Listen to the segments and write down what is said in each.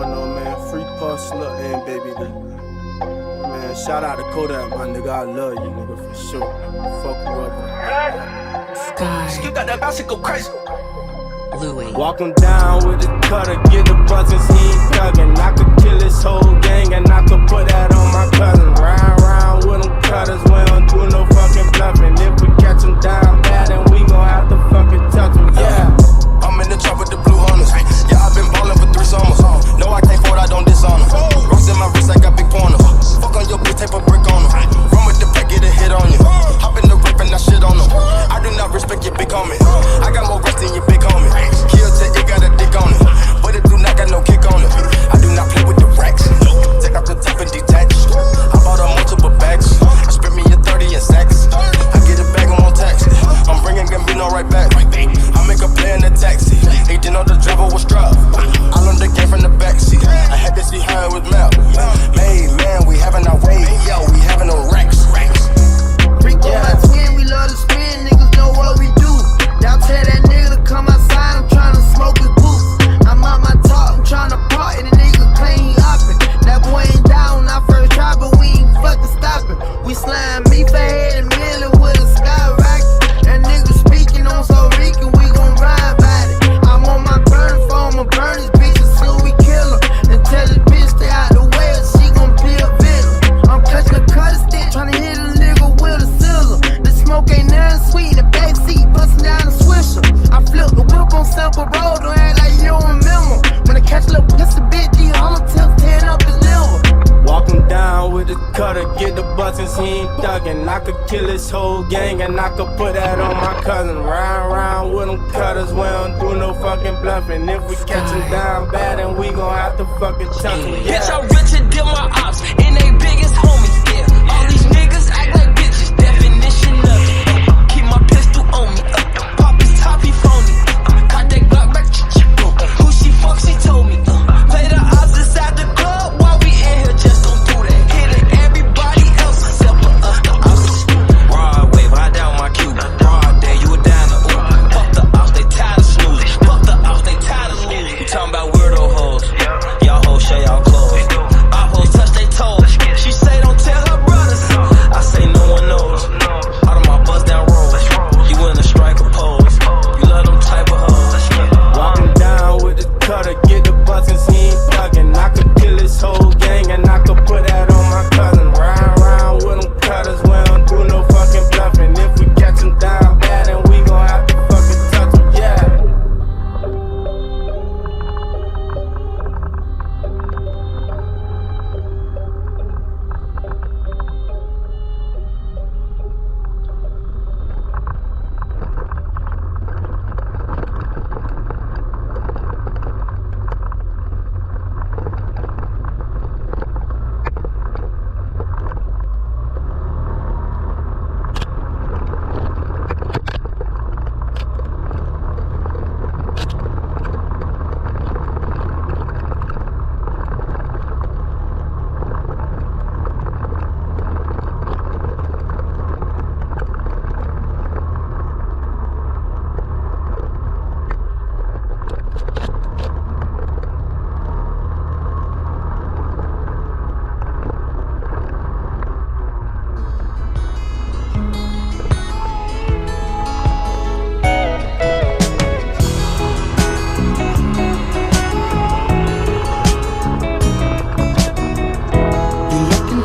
know, man, free Puff, Slut, and Baby D. Man, shout out to Kodak, my nigga. I love you, nigga, for sure. Fuck whoever. Sky. You got that bounce, go crazy. Louis. Walk him down with the cutter, get the buzzers, he ain't thuggin'. I could kill his whole gang and I could put that on my cousin. Round with them cutters, we don't do no fucking bluffing. If we catch him down bad, then we gon' have to fucking touch him, yeah. I'm in the trap with the blue hunters. Yeah, I've been ballin' for 3 summers. No, I can't afford, I don't dishonor. Rocks in my wrist, I got big corners. Fuck on your bitch, tape a brick on her. Run with the pack, get a hit on you. Hop in the rip and I shit on them. I do not respect your big homie. I got more rest than your big homie. Kill till it got a dick on it. But it do not got no kick on it. I do not play with the racks. Take off the top and detach. I bought her multiple bags. I spent me a 30 in sacks. I get a bag on tax. I'm bringing Gambino right back. I make a play in the taxi. He didn't know the driver was strapped. I learned the game from the backseat. I had to see how it was mapped. Made man, we having our way. Yo, we having a racks. Rico, my twin, we love to spin. Niggas know what we do. Y'all tell that nigga to come outside. I'm tryna smoke his boots. I'm on my talk, I'm tryna part. And the nigga claim he hoppin'. That boy ain't down when I first tried, but we ain't fucking stopping. We slime me for head and million with a skyrocket. That nigga speaking on so Rican, we gon' ride by it. I'm on my burn phone, I'ma burn this bitch until we kill her. And tell this bitch stay out the way or she gon' be a villain. I'm clutching a cutter stick, tryna hit a nigga with a scissor. The smoke ain't nothing sweet, the backseat bustin' down the swisher. I flip the whip on Sample Road, don't act like you don't remember. When I catch a little pussy bitch, these I'ma tilt 10 up his liver. Walk him down with the cutter, get the buttons, he ain't thuggin'. I could kill his whole gang and I could put that on my cousin. Round with them cutters, we don't do no fucking bluffing. If we catch him down bad, then we gon' have to fucking touch him, yeah. Bitch, I'm richer than my ops and they biggest homies, yeah. All these niggas act like bitches, definition of it. Keep my pistol on me, pop his top, he phony. Caught that Glock back, who she fuck, she told me. Play the odds inside the club while we in here, just don't do that. Hitting everybody else except for us, the ops. Broad wave, high down my cube. Broad day, you were down the ooh. Fuck the ops, they tired of snoozing. Fuck the ops, they tired of losing. You talking about weirdo hoes? Y'all hoes show y'all clothes. Our hoes touch they toes. She say don't tell her brothers. I say no one knows. Out of my bust down road. You in a striker pose. You love them type of hoes. Walk him down with the cutter, get the buttons, he ain't thuggin'. I could kill his whole gang and I could put that on my cousin. Round with them cutters, we don't do no fucking bluffing. If we catch him down bad, then we gon' have to fucking touch him, yeah.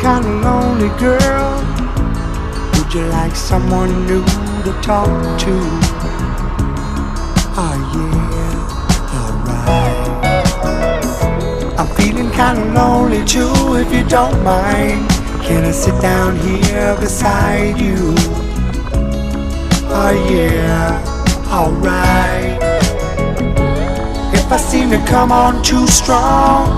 Kinda lonely, girl. Would you like someone new to talk to? Oh yeah, alright. I'm feeling kinda lonely too, if you don't mind. Can I sit down here beside you? Oh yeah, alright. If I seem to come on too strong,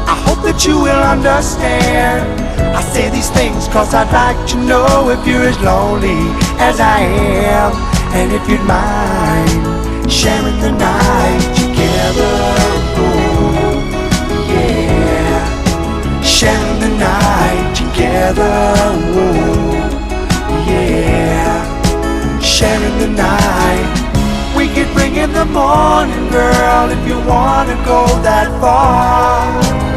I hope that you will understand. I say these things cause I'd like to know if you're as lonely as I am, and if you'd mind sharing the night together. Oh, yeah, sharing the night together. Oh, yeah, sharing the night. We could bring in the morning, girl, if you wanna go that far.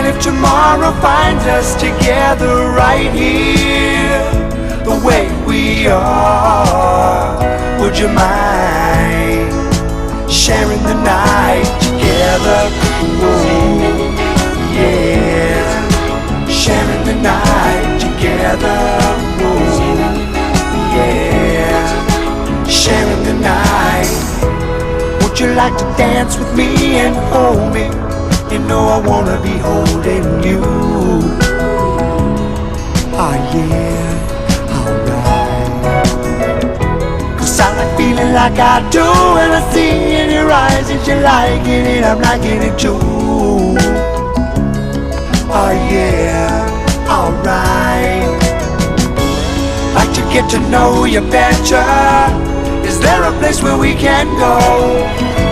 if tomorrow finds us together right here, the way we are, would you mind sharing the night together? Ooh, yeah, sharing the night together. Ooh, yeah, sharing the night. Would you like to dance with me and hold me? You know I wanna be holding you. Oh yeah, alright. Cause I like feeling like I do when I see in your eyes that you're liking it, I'm liking it too. Oh yeah, alright. Like to get to know you better. Is there a place where we can go,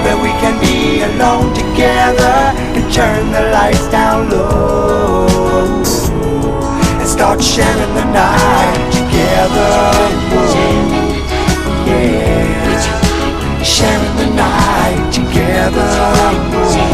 where we can be alone together and turn the lights down low and start sharing the night together? Whoa, yeah, sharing the night together. Whoa.